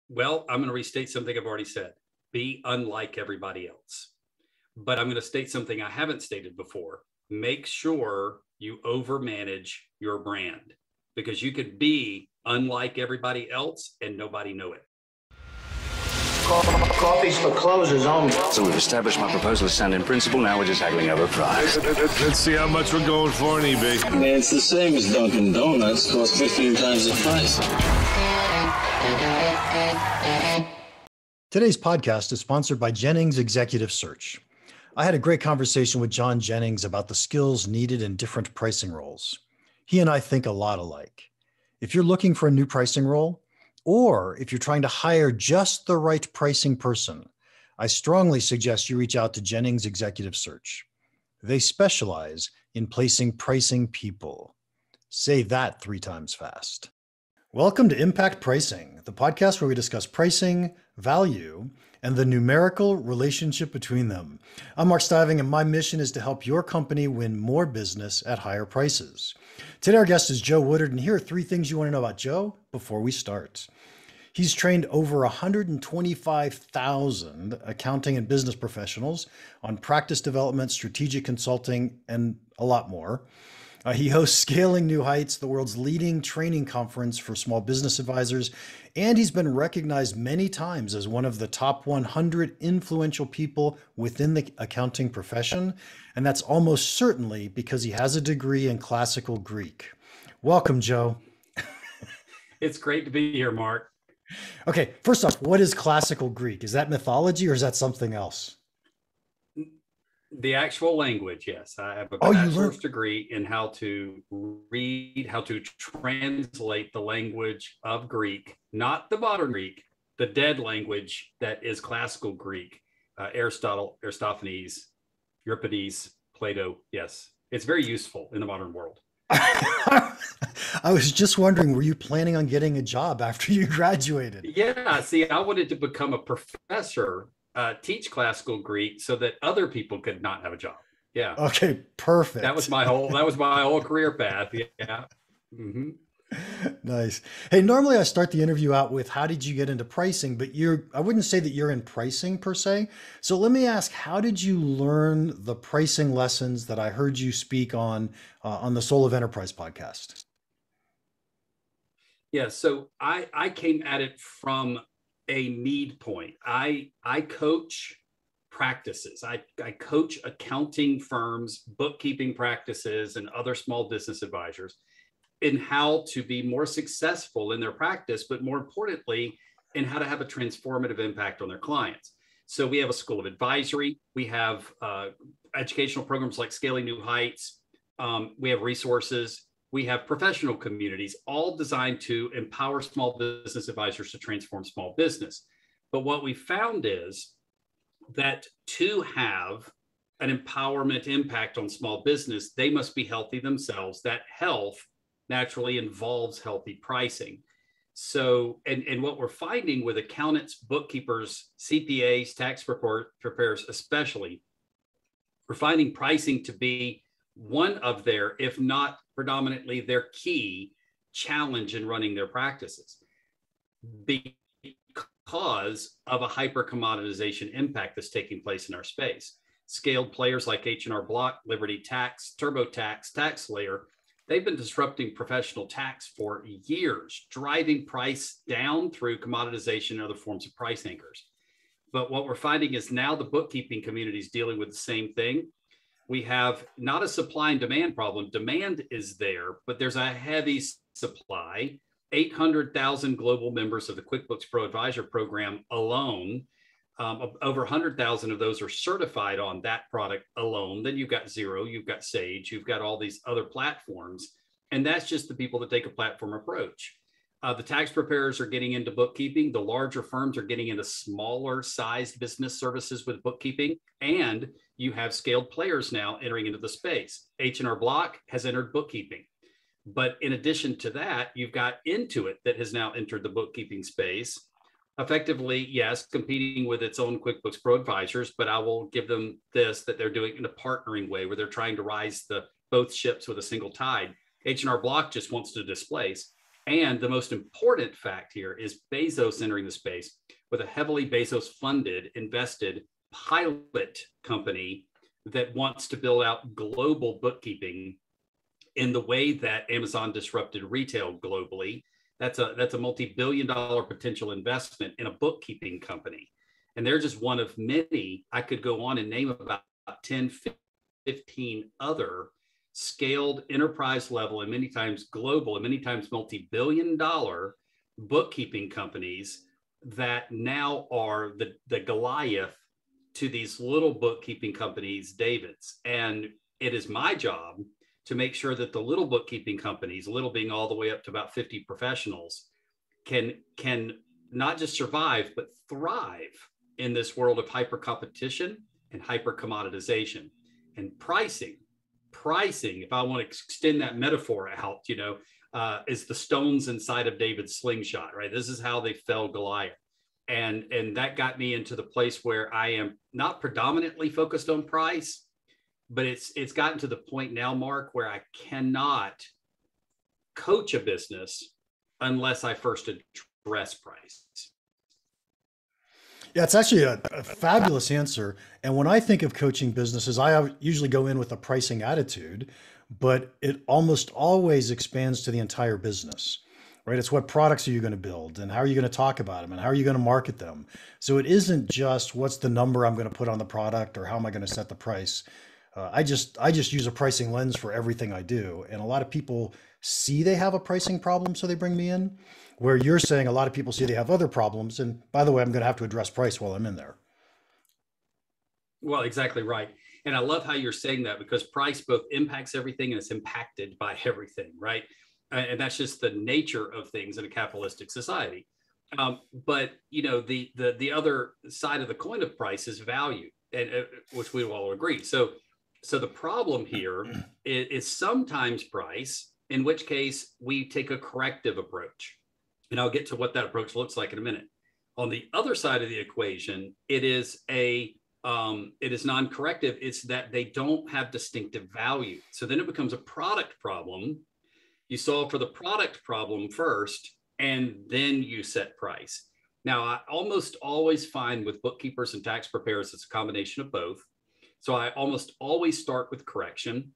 Well, I'm going to restate something I've already said. Be unlike everybody else. But I'm going to state something I haven't stated before. Make sure you overmanage your brand, because you could be unlike everybody else and nobody know it. Coffee's for closers only. So we've established my proposal is sound in principle. Now we're just haggling over price. Let's see how much we're going for on eBay. Man, it's the same as Dunkin' Donuts. Costs 15 times the price. Today's podcast is sponsored by Jennings Executive Search. I had a great conversation with John Jennings about the skills needed in different pricing roles. He and I think a lot alike. If you're looking for a new pricing role, or if you're trying to hire just the right pricing person, I strongly suggest you reach out to Jennings Executive Search. They specialize in placing pricing people. Say that 3 times fast. Welcome to Impact Pricing, the podcast where we discuss pricing, value, and the numerical relationship between them. I'm Mark Stiving, and my mission is to help your company win more business at higher prices. Today, our guest is Joe Woodard, and here are 3 things you want to know about Joe before we start. He's trained over 125,000 accounting and business professionals on practice development, strategic consulting, and a lot more. He hosts Scaling New Heights, the world's leading training conference for small business advisors, and he's been recognized many times as one of the top 100 influential people within the accounting profession, and that's almost certainly because he has a degree in classical Greek. Welcome, Joe. It's great to be here, Mark. Okay, first off, what is classical Greek? Is that mythology or is that something else? The actual language, yes. I have a bachelor's degree in how to read, how to translate the language of Greek, not the modern Greek, the dead language that is classical Greek. Aristotle, Aristophanes, Euripides, Plato. Yes, it's very useful in the modern world. I was just wondering, were you planning on getting a job after you graduated? Yeah, see, I wanted to become a professor, teach classical Greek so that other people could not have a job. Yeah. Okay, perfect. That was my whole career path. Yeah. Mm-hmm. Nice. Hey, normally I start the interview out with how did you get into pricing, but I wouldn't say that you're in pricing per se. So let me ask, how did you learn the pricing lessons that I heard you speak on the Soul of Enterprise podcast? Yeah, so I came at it from a need point. I coach practices. I coach accounting firms, bookkeeping practices, and other small business advisors in how to be more successful in their practice, but more importantly, in how to have a transformative impact on their clients. So we have a school of advisory. We have educational programs like Scaling New Heights. We have resources. We have professional communities, all designed to empower small business advisors to transform small business. But what we found is that to have an empowerment impact on small business, they must be healthy themselves. That health naturally involves healthy pricing. So, and what we're finding with accountants, bookkeepers, CPAs, tax preparers especially, we're finding pricing to be one of their, if not predominantly their key challenge in running their practices, because of a hyper commoditization impact that's taking place in our space. Scaled players like H&R Block, Liberty Tax, TurboTax, TaxSlayer, they've been disrupting professional tax for years, driving price down through commoditization and other forms of price anchors. But what we're finding is now the bookkeeping community is dealing with the same thing. We have not a supply and demand problem. Demand is there, but there's a heavy supply. 800,000 global members of the QuickBooks Pro Advisor program alone. Over 100,000 of those are certified on that product alone. Then you've got Xero, you've got Sage, you've got all these other platforms. And that's just the people that take a platform approach. The tax preparers are getting into bookkeeping. The larger firms are getting into smaller sized business services with bookkeeping. And you have scaled players now entering into the space. H&R Block has entered bookkeeping. But in addition to that, you've got Intuit that has now entered the bookkeeping space. Effectively, yes, competing with its own QuickBooks Pro Advisors, but I will give them this, that they're doing it in a partnering way where they're trying to rise both ships with a single tide. H&R Block just wants to displace. And the most important fact here is Bezos entering the space with a heavily Bezos funded, invested pilot company that wants to build out global bookkeeping in the way that Amazon disrupted retail globally. That's a multi-billion-dollar potential investment in a bookkeeping company. And they're just one of many. I could go on and name about 10, 15 other scaled enterprise level and many times global and many times multi-billion-dollar bookkeeping companies that now are the Goliath to these little bookkeeping companies, David's. And it is my job to make sure that the little bookkeeping companies, little being all the way up to about 50 professionals, can not just survive, but thrive in this world of hyper competition and hyper commoditization. And pricing, if I want to extend that metaphor out, is the stones inside of David's slingshot, right? This is how they fell Goliath. And that got me into the place where I am not predominantly focused on price, but it's gotten to the point now, Mark, where I cannot coach a business unless I first address price. Yeah, it's actually a fabulous answer. And when I think of coaching businesses, I usually go in with a pricing attitude, but it almost always expands to the entire business, right? It's what products are you going to build and how are you going to talk about them and how are you going to market them? So it isn't just what's the number I'm going to put on the product or how am I going to set the price? I just use a pricing lens for everything I do. And a lot of people see they have a pricing problem, so they bring me in, where you're saying a lot of people see they have other problems. And by the way, I'm going to have to address price while I'm in there. Well, exactly right. And I love how you're saying that, because price both impacts everything and it's impacted by everything, right? And that's just the nature of things in a capitalistic society. But the other side of the coin of price is value, and which we will all agree. So the problem here is sometimes price, in which case we take a corrective approach. And I'll get to what that approach looks like in a minute. On the other side of the equation, it is non-corrective. It's that they don't have distinctive value. So then it becomes a product problem. You solve for the product problem first, and then you set price. Now, I almost always find with bookkeepers and tax preparers, it's a combination of both. So I almost always start with correction,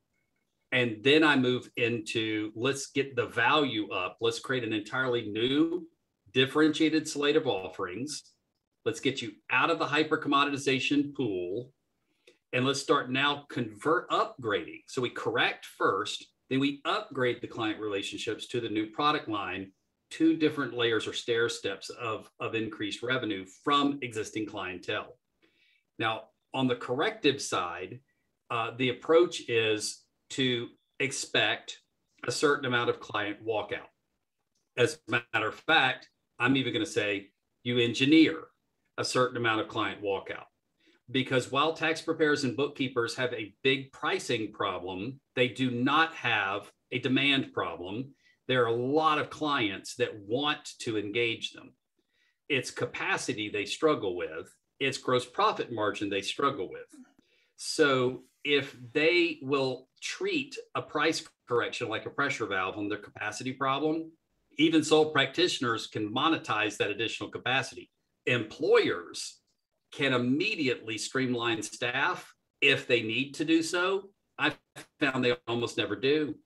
and then I move into, let's get the value up. Let's create an entirely new differentiated slate of offerings. Let's get you out of the hyper commoditization pool, and let's start now upgrading. So we correct first, then we upgrade the client relationships to the new product line, 2 different layers or stair steps of increased revenue from existing clientele. Now, on the corrective side, the approach is to expect a certain amount of client walkout. As a matter of fact, I'm even going to say you engineer a certain amount of client walkout. Because while tax preparers and bookkeepers have a big pricing problem, they do not have a demand problem. There are a lot of clients that want to engage them. It's capacity they struggle with. It's gross profit margin they struggle with. So if they will treat a price correction like a pressure valve on their capacity problem, even sole practitioners can monetize that additional capacity. Employers can immediately streamline staff if they need to do so. I found they almost never do.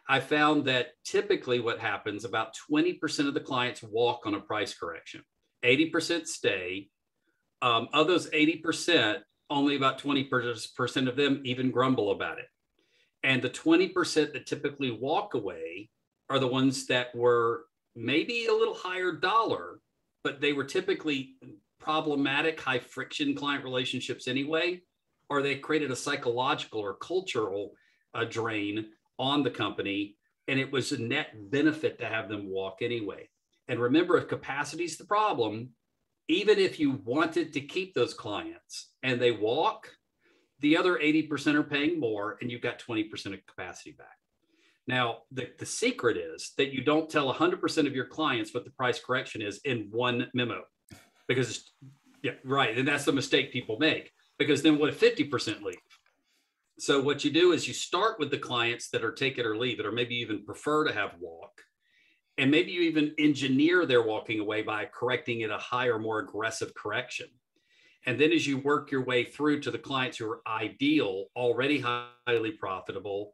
I found that typically what happens, about 20% of the clients walk on a price correction, 80% stay. Of those 80%, only about 20% of them even grumble about it. And the 20% that typically walk away are the ones that were maybe a little higher dollar, but they were typically problematic, high friction client relationships anyway, or they created a psychological or cultural drain on the company. And it was a net benefit to have them walk anyway. And remember, if capacity is the problem, even if you wanted to keep those clients and they walk, the other 80% are paying more and you've got 20% of capacity back. Now, the secret is that you don't tell 100% of your clients what the price correction is in one memo, because, yeah, right. And that's the mistake people make, because then what if 50% leave? So what you do is you start with the clients that are take it or leave it, or maybe even prefer to have walk. And maybe you even engineer their walking away by correcting it a higher, more aggressive correction. And then as you work your way through to the clients who are ideal, already highly profitable,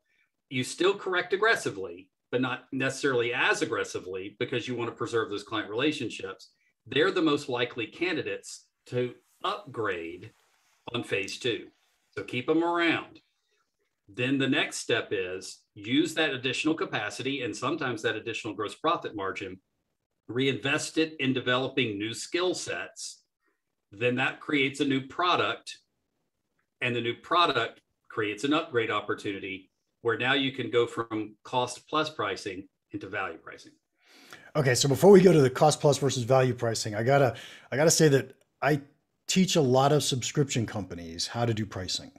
you still correct aggressively, but not necessarily as aggressively because you want to preserve those client relationships. They're the most likely candidates to upgrade on phase two. So keep them around. Then the next step is use that additional capacity and sometimes that additional gross profit margin, reinvest it in developing new skill sets. Then that creates a new product, and the new product creates an upgrade opportunity where now you can go from cost plus pricing into value pricing. Okay, so before we go to the cost plus versus value pricing, I gotta say that I teach a lot of subscription companies how to do pricing.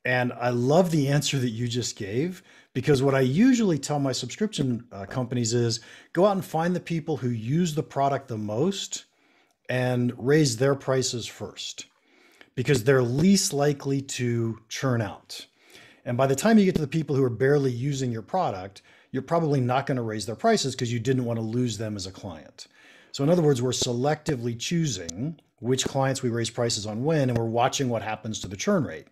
And I love the answer that you just gave, because what I usually tell my subscription companies is go out and find the people who use the product the most and raise their prices first, because they're least likely to churn out. And by the time you get to the people who are barely using your product, you're probably not going to raise their prices because you didn't want to lose them as a client. So in other words, we're selectively choosing which clients we raise prices on when, and we're watching what happens to the churn rate.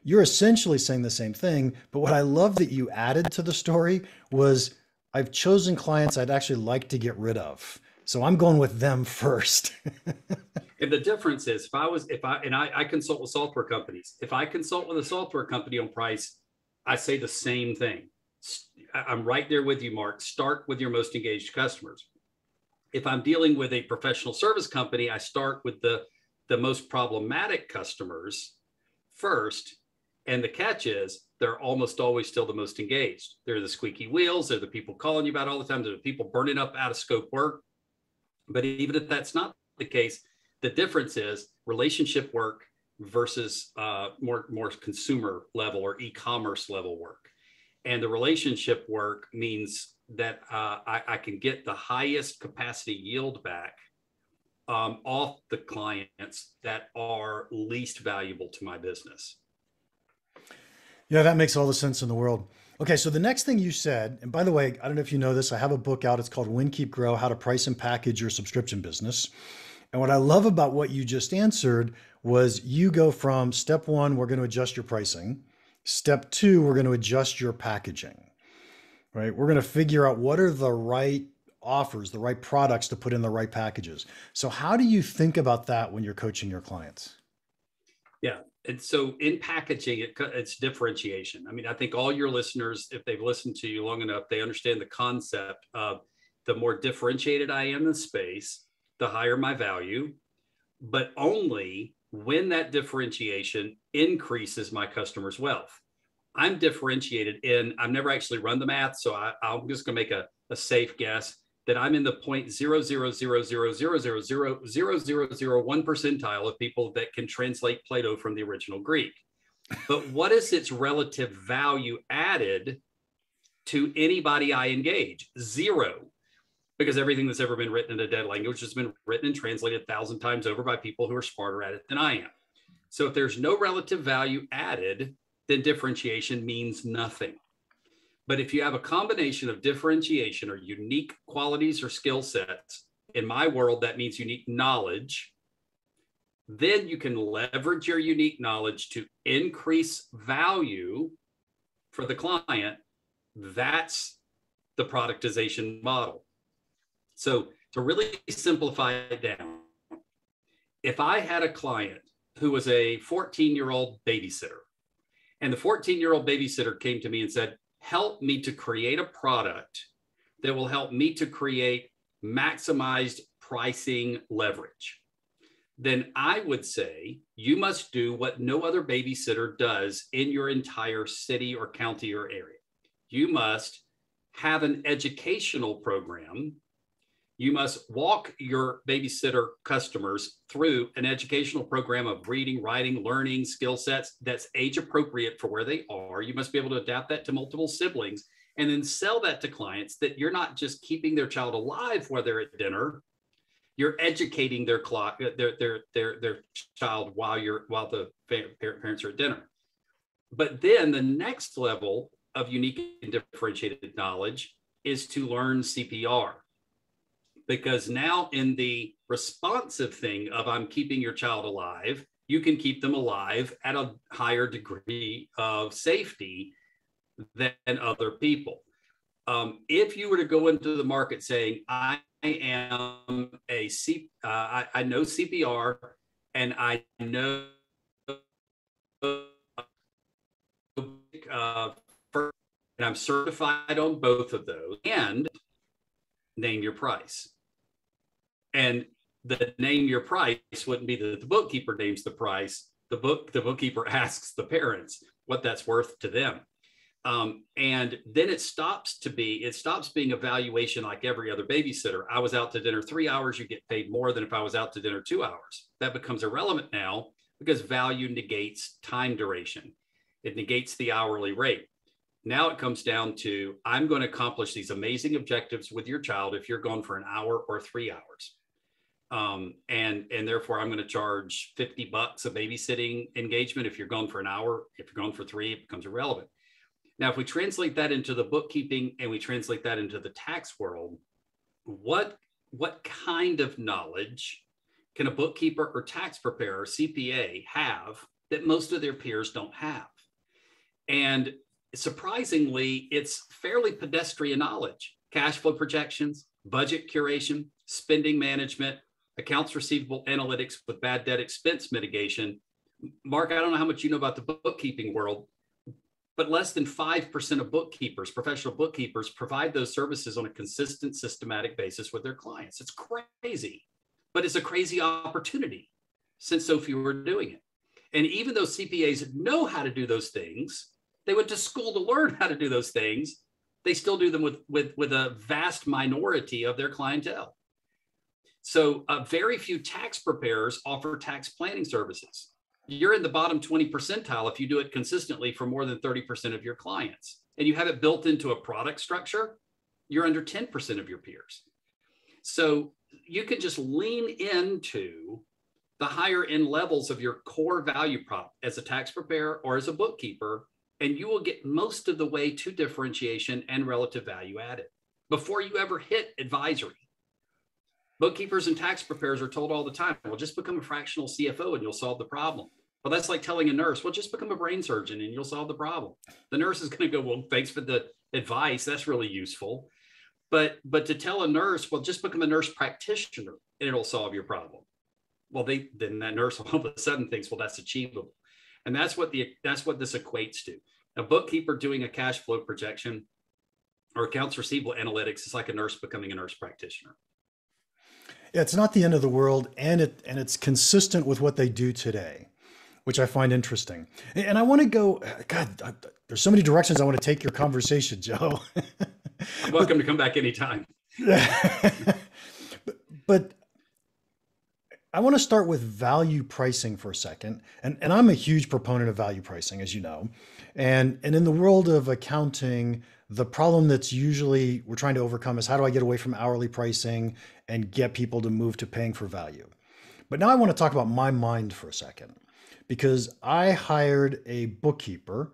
You're essentially saying the same thing, but what I love that you added to the story was I've chosen clients I'd actually like to get rid of. So I'm going with them first. And the difference is I consult with software companies. If I consult with a software company on price, I say the same thing. I'm right there with you, Mark. Start with your most engaged customers. If I'm dealing with a professional service company, I start with the most problematic customers first. And the catch is they're almost always still the most engaged. They're the squeaky wheels. They're the people calling you about all the time. They're the people burning up out of scope work. But even if that's not the case, the difference is relationship work versus more consumer level or e-commerce level work. And the relationship work means that I can get the highest capacity yield back off the clients that are least valuable to my business. Yeah, that makes all the sense in the world. Okay, so the next thing you said, and by the way, I don't know if you know this, I have a book out. It's called Win, Keep, Grow, How to Price and Package Your Subscription Business. And what I love about what you just answered was you go from step one, we're going to adjust your pricing. Step two, we're going to adjust your packaging, right? We're going to figure out what are the right offers, the right products to put in the right packages. So how do you think about that when you're coaching your clients? Yeah. And so in packaging, it's differentiation. I mean, I think all your listeners, if they've listened to you long enough, they understand the concept of the more differentiated I am in the space, the higher my value, but only when that differentiation increases my customer's wealth. I'm differentiated in, I've never actually run the math, so I'm just going to make a safe guess that I'm in the 0.00000000001 percentile of people that can translate Plato from the original Greek. But what is its relative value added to anybody I engage? Zero. Because everything that's ever been written in a dead language has been written and translated 1,000 times over by people who are smarter at it than I am. So if there's no relative value added, then differentiation means nothing. But if you have a combination of differentiation or unique qualities or skill sets, in my world, that means unique knowledge, then you can leverage your unique knowledge to increase value for the client. That's the productization model. So to really simplify it down, if I had a client who was a 14-year-old babysitter, and the 14-year-old babysitter came to me and said, help me to create a product that will help me to create maximized pricing leverage, then I would say you must do what no other babysitter does in your entire city or county or area. You must have an educational program. You must walk your babysitter customers through an educational program of reading, writing, learning skill sets that's age appropriate for where they are. You must be able to adapt that to multiple siblings and then sell that to clients that you're not just keeping their child alive while they're at dinner. You're educating their child while the parents are at dinner. But then the next level of unique and differentiated knowledge is to learn CPR. Because now in the responsive thing of I'm keeping your child alive, you can keep them alive at a higher degree of safety than other people. If you were to go into the market saying, I am I know CPR and I know and I'm certified on both of those, and name your price. And the name your price wouldn't be that the bookkeeper names the price. The bookkeeper asks the parents what that's worth to them. And then it stops being a valuation like every other babysitter. I was out to dinner 3 hours, you get paid more than if I was out to dinner 2 hours. That becomes irrelevant now because value negates time duration. It negates the hourly rate. Now it comes down to, I'm going to accomplish these amazing objectives with your child if you're gone for an hour or 3 hours. And therefore I'm going to charge $50 a babysitting engagement if you're gone for an hour. If you're gone for 3, it becomes irrelevant. Now, if we translate that into the bookkeeping and we translate that into the tax world, what kind of knowledge can a bookkeeper or tax preparer, CPA, have that most of their peers don't have? And surprisingly, it's fairly pedestrian knowledge: cash flow projections, budget curation, spending management, accounts receivable analytics with bad debt expense mitigation. Mark, I don't know how much you know about the bookkeeping world, but less than 5% of bookkeepers, professional bookkeepers, provide those services on a consistent, systematic basis with their clients. It's crazy, but it's a crazy opportunity since so few are doing it. And even though CPAs know how to do those things, they went to school to learn how to do those things, they still do them with a vast minority of their clientele. So very few tax preparers offer tax planning services. You're in the bottom 20 percentile if you do it consistently for more than 30% of your clients, and you have it built into a product structure, you're under 10% of your peers. So you can just lean into the higher end levels of your core value prop as a tax preparer or as a bookkeeper, and you will get most of the way to differentiation and relative value added before you ever hit advisory. Bookkeepers and tax preparers are told all the time, well, just become a fractional CFO and you'll solve the problem. Well, that's like telling a nurse, well, just become a brain surgeon and you'll solve the problem. The nurse is going to go, well, thanks for the advice. That's really useful. But to tell a nurse, well, just become a nurse practitioner and it'll solve your problem. Well, then that nurse all of a sudden thinks, well, that's achievable. And that's what this equates to. A bookkeeper doing a cash flow projection or accounts receivable analytics is like a nurse becoming a nurse practitioner. Yeah, it's not the end of the world, and it's consistent with what they do today, which I find interesting. And I want to go, God, there's so many directions I want to take your conversation, Joe. I'm welcome to come back anytime. but I want to start with value pricing for a second. And I'm a huge proponent of value pricing, as you know. And in the world of accounting, the problem that's usually we're trying to overcome is how do I get away from hourly pricing and get people to move to paying for value? But now I want to talk about my mind for a second, because I hired a bookkeeper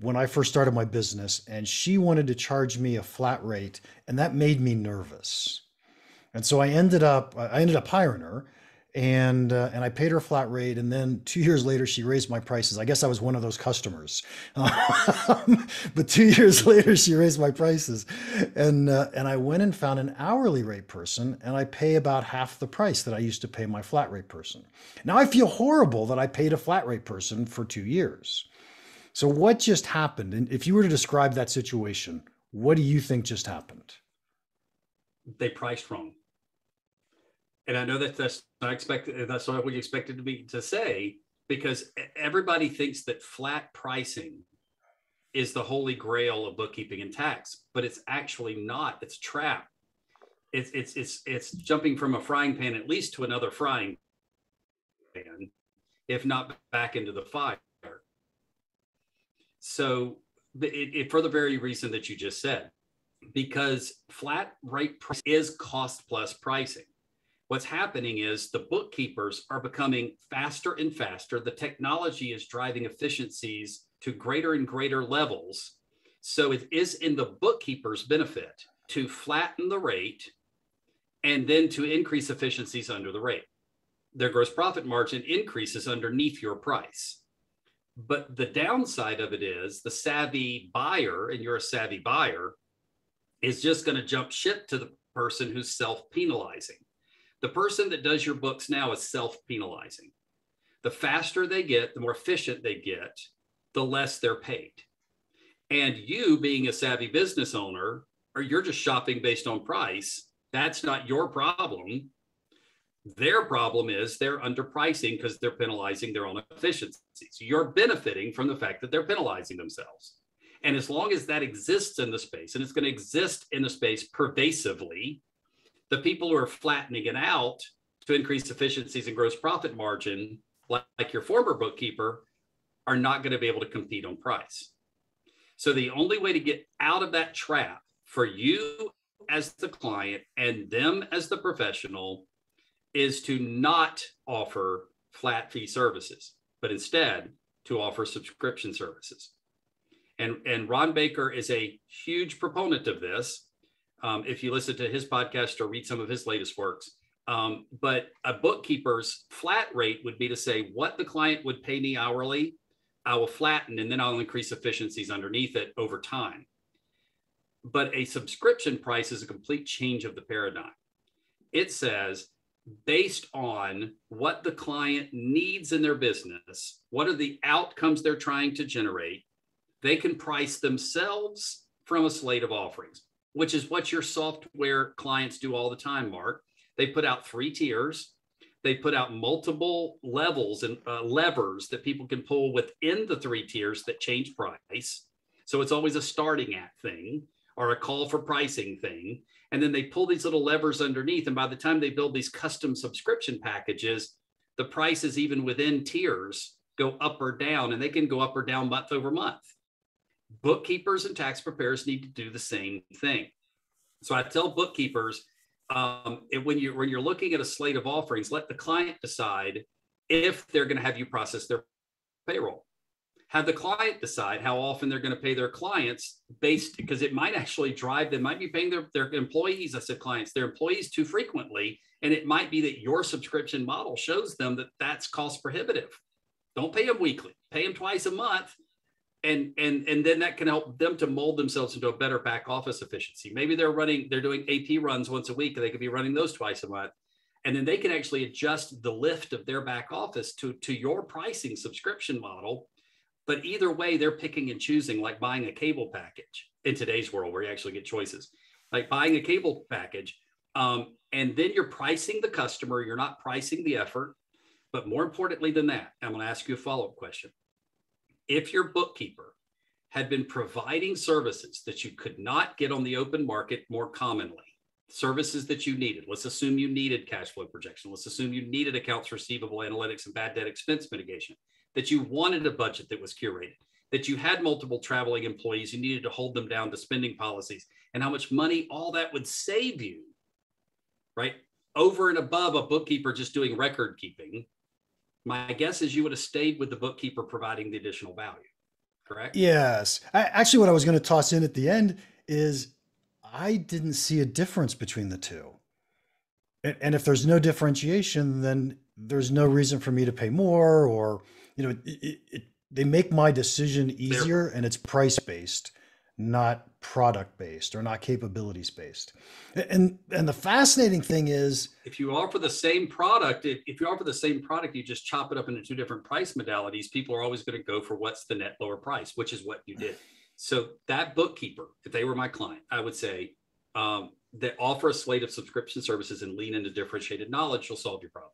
when I first started my business, and she wanted to charge me a flat rate, and that made me nervous. And so I ended up hiring her, and I paid her a flat rate. And then 2 years later, she raised my prices. I guess I was one of those customers. But 2 years later, she raised my prices, and I went and found an hourly rate person, and I pay about half the price that I used to pay my flat rate person. Now I feel horrible that I paid a flat rate person for 2 years. So what just happened? And if you were to describe that situation, what do you think just happened? They priced wrong. And I know that's not expected. That's not what you expected me to say, because everybody thinks that flat pricing is the holy grail of bookkeeping and tax, but it's actually not. It's a trap. It's jumping from a frying pan at least to another frying pan, if not back into the fire. So for the very reason that you just said, because flat rate price is cost plus pricing. What's happening is the bookkeepers are becoming faster and faster. The technology is driving efficiencies to greater and greater levels. So it is in the bookkeeper's benefit to flatten the rate and then to increase efficiencies under the rate. Their gross profit margin increases underneath your price. But the downside of it is the savvy buyer, and you're a savvy buyer, is just going to jump ship to the person who's self-penalizing. The person that does your books now is self-penalizing. The faster they get, the more efficient they get, the less they're paid. And you being a savvy business owner, or you're just shopping based on price, that's not your problem. Their problem is they're underpricing because they're penalizing their own efficiencies. You're benefiting from the fact that they're penalizing themselves. And as long as that exists in the space, and it's going to exist in the space pervasively, the people who are flattening it out to increase efficiencies and gross profit margin, like your former bookkeeper, are not going to be able to compete on price. So the only way to get out of that trap for you as the client and them as the professional is to not offer flat fee services, but instead to offer subscription services. And Ron Baker is a huge proponent of this. If you listen to his podcast or read some of his latest works, but a bookkeeper's flat rate would be to say what the client would pay me hourly, I will flatten, and then I'll increase efficiencies underneath it over time. But a subscription price is a complete change of the paradigm. It says, based on what the client needs in their business, what are the outcomes they're trying to generate, they can price themselves from a slate of offerings, which is what your software clients do all the time, Mark. They put out 3 tiers. They put out multiple levels and levers that people can pull within the 3 tiers that change price. So it's always a starting at thing or a call for pricing thing. And then they pull these little levers underneath. And by the time they build these custom subscription packages, the prices even within tiers go up or down, and they can go up or down month over month. Bookkeepers and tax preparers need to do the same thing. So I tell bookkeepers, when you're looking at a slate of offerings, let the client decide if they're going to have you process their payroll. Have the client decide how often they're going to pay their clients because it might actually drive, they might be paying their employees, I said clients, their employees too frequently. And it might be that your subscription model shows them that that's cost prohibitive. Don't pay them weekly, pay them twice a month. And then that can help them to mold themselves into a better back office efficiency. Maybe they're doing AP runs once a week, and they could be running those twice a month. And then they can actually adjust the lift of their back office to your pricing subscription model. But either way, they're picking and choosing, like buying a cable package in today's world where you actually get choices, like buying a cable package. And then you're pricing the customer, you're not pricing the effort. But more importantly than that, I'm going to ask you a follow-up question. If your bookkeeper had been providing services that you could not get on the open market more commonly, services that you needed, let's assume you needed cash flow projection, let's assume you needed accounts receivable analytics and bad debt expense mitigation, that you wanted a budget that was curated, that you had multiple traveling employees, you needed to hold them down to spending policies, and how much money all that would save you, right? Over and above a bookkeeper just doing record keeping, my guess is you would have stayed with the bookkeeper providing the additional value, correct? Yes. Actually, what I was going to toss in at the end is I didn't see a difference between the two. And if there's no differentiation, then there's no reason for me to pay more, or, they make my decision easier, and it's price-based, not product-based or not capabilities-based. And the fascinating thing is, if you offer the same product, you just chop it up into 2 different price modalities. People are always going to go for what's the net lower price, which is what you did. So that bookkeeper, if they were my client, I would say that offer a slate of subscription services and lean into differentiated knowledge, you'll solve your problem.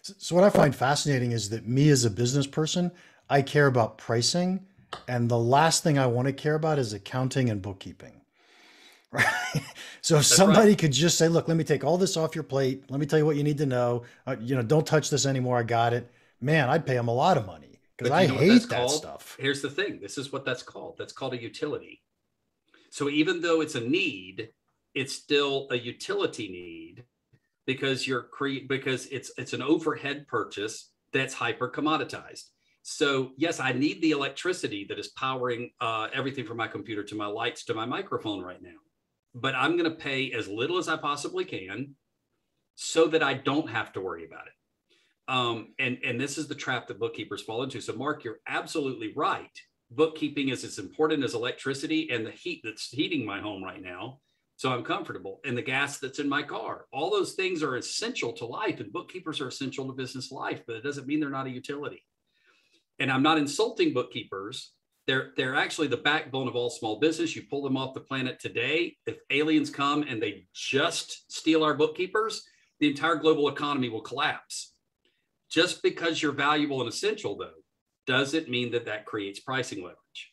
So what I find fascinating is that me as a business person, I care about pricing. And the last thing I want to care about is accounting and bookkeeping. Right? So if somebody could just say, look, let me take all this off your plate. Let me tell you what you need to know. Don't touch this anymore. I got it. Man, I'd pay them a lot of money because I hate that stuff. Here's the thing. This is what that's called. That's called a utility. So even though it's a need, it's still a utility need because it's an overhead purchase that's hyper commoditized. So yes, I need the electricity that is powering everything from my computer to my lights to my microphone right now. But I'm going to pay as little as I possibly can so that I don't have to worry about it. And this is the trap that bookkeepers fall into. So Mark, you're absolutely right. Bookkeeping is as important as electricity and the heat that's heating my home right now. So I'm comfortable, and the gas that's in my car. All those things are essential to life, and bookkeepers are essential to business life, but it doesn't mean they're not a utility. And I'm not insulting bookkeepers. They're actually the backbone of all small business. You pull them off the planet today, if aliens come and they just steal our bookkeepers, the entire global economy will collapse. Just because you're valuable and essential, though, doesn't mean that that creates pricing leverage.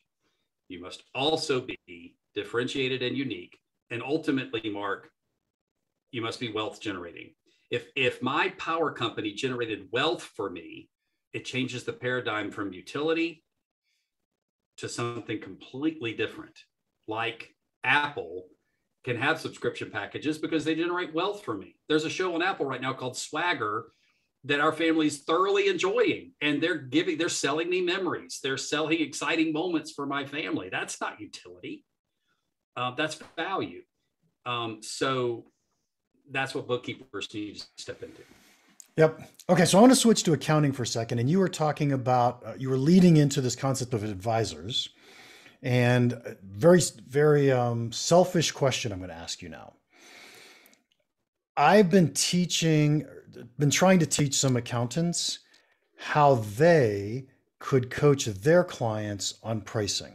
You must also be differentiated and unique. And ultimately, Mark, you must be wealth generating. If my power company generated wealth for me, it changes the paradigm from utility to something completely different. Like Apple can have subscription packages because they generate wealth for me. There's a show on Apple right now called Swagger that our family's thoroughly enjoying, and they're selling me memories. They're selling exciting moments for my family. That's not utility. That's value. So that's what bookkeepers need to step into. Yep. Okay. So I want to switch to accounting for a second. And you were talking about, you were leading into this concept of advisors, and very, very selfish question I'm going to ask you now. I've been trying to teach some accountants how they could coach their clients on pricing.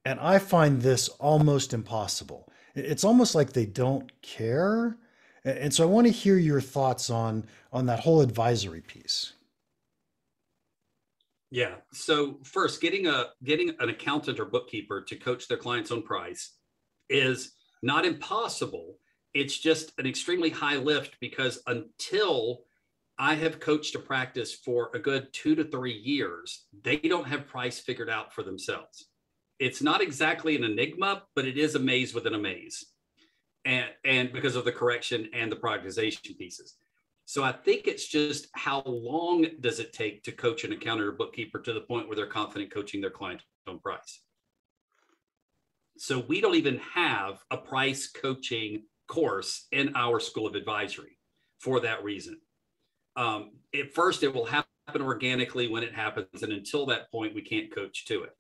And I find this almost impossible. It's almost like they don't care. And so I want to hear your thoughts on that whole advisory piece. Yeah. So first, getting an accountant or bookkeeper to coach their clients on price is not impossible. It's just an extremely high lift, because until I have coached a practice for a good 2 to 3 years, they don't have price figured out for themselves. It's not exactly an enigma, but it is a maze within a maze. And because of the correction and the prioritization pieces. So I think it's just, how long does it take to coach an accountant or bookkeeper to the point where they're confident coaching their client on price? So we don't even have a price coaching course in our School of Advisory for that reason. At first, it will happen organically when it happens. And until that point, we can't coach to it.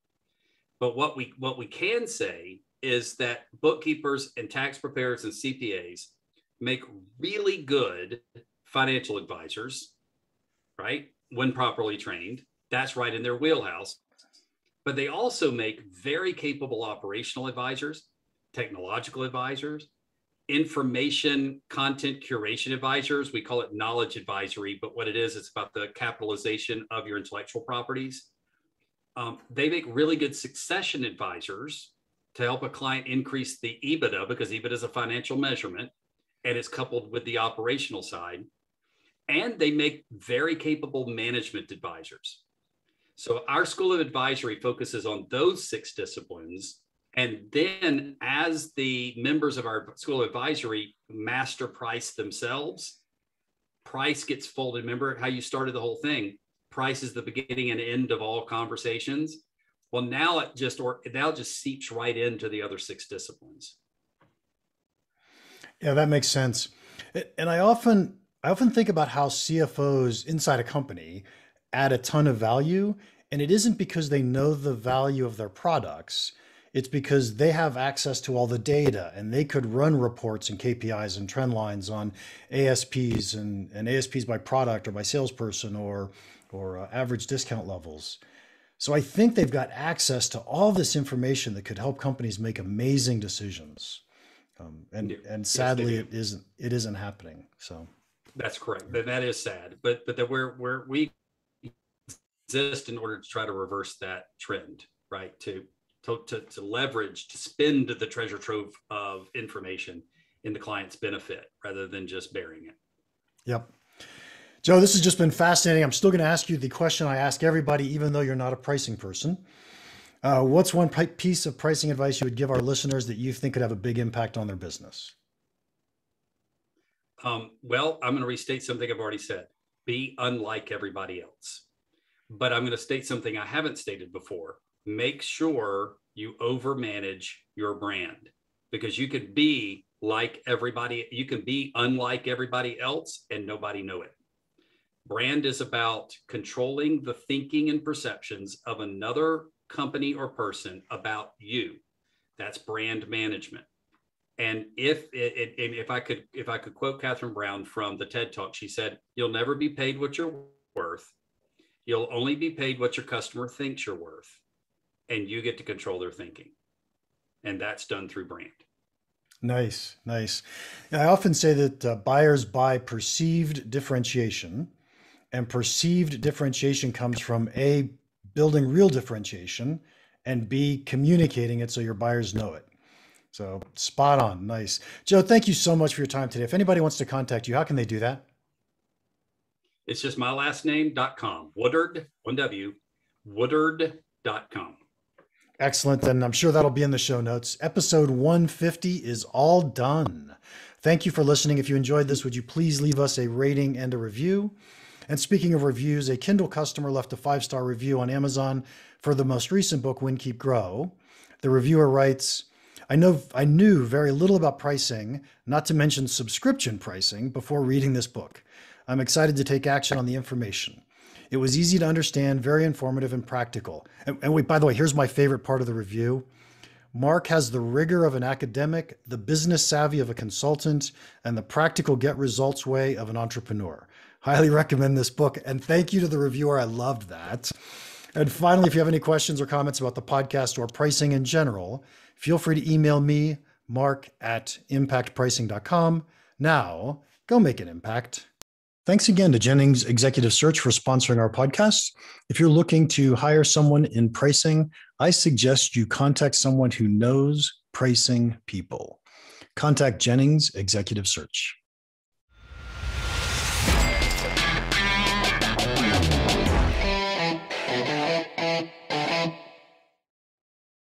But what we can say is that bookkeepers and tax preparers and CPAs make really good financial advisors, right? When properly trained, that's right in their wheelhouse. But they also make very capable operational advisors, technological advisors, information content curation advisors. We call it knowledge advisory, but what it is, it's about the capitalization of your intellectual properties. They make really good succession advisors to help a client increase the EBITDA, because EBITDA is a financial measurement and it's coupled with the operational side. And they make very capable management advisors. So our School of Advisory focuses on those 6 disciplines. And then as the members of our School of Advisory master price themselves, price gets folded. Remember how you started the whole thing? Price is the beginning and end of all conversations. Well, now it just seeps right into the other 6 disciplines. Yeah, that makes sense. And I often think about how CFOs inside a company add a ton of value, and it isn't because they know the value of their products. It's because they have access to all the data, and they could run reports and KPIs and trend lines on ASPs and ASPs by product or by salesperson or average discount levels. So I think they've got access to all this information that could help companies make amazing decisions. And sadly, yes, it isn't happening. So that's correct. That is sad. But that we exist in order to try to reverse that trend, right? To leverage, to spend the treasure trove of information in the client's benefit rather than just burying it. Yep. Joe, this has just been fascinating. I'm still going to ask you the question I ask everybody, even though you're not a pricing person. What's one piece of pricing advice you would give our listeners that you think could have a big impact on their business? Well, I'm going to restate something I've already said. Be unlike everybody else. But I'm going to state something I haven't stated before. Make sure you overmanage your brand, because you could be like everybody. You can be unlike everybody else and nobody know it. Brand is about controlling the thinking and perceptions of another company or person about you. That's brand management. And if I could quote Catherine Brown from the TED Talk, she said, "You'll never be paid what you're worth. You'll only be paid what your customer thinks you're worth, and you get to control their thinking." And that's done through brand. Nice, nice. I often say that buyers buy perceived differentiation, and perceived differentiation comes from A, building real differentiation, and B, communicating it so your buyers know it. So spot on. Nice. Joe, thank you so much for your time today. If anybody wants to contact you, how can they do that? It's just my last name.com. Woodard, 1W, Woodard.com. Excellent. And I'm sure that'll be in the show notes. Episode 150 is all done. Thank you for listening. If you enjoyed this, would you please leave us a rating and a review? And speaking of reviews, a Kindle customer left a 5-star review on Amazon for the most recent book, Win, Keep, Grow. The reviewer writes, I knew very little about pricing, not to mention subscription pricing, before reading this book. I'm excited to take action on the information. It was easy to understand, very informative and practical. And wait, by the way, here's my favorite part of the review. Mark has the rigor of an academic, the business savvy of a consultant, and the practical get results way of an entrepreneur. Highly recommend this book. And thank you to the reviewer. I loved that. And finally, if you have any questions or comments about the podcast or pricing in general, feel free to email me, mark@impactpricing.com. Now, go make an impact. Thanks again to Jennings Executive Search for sponsoring our podcast. If you're looking to hire someone in pricing, I suggest you contact someone who knows pricing people. Contact Jennings Executive Search.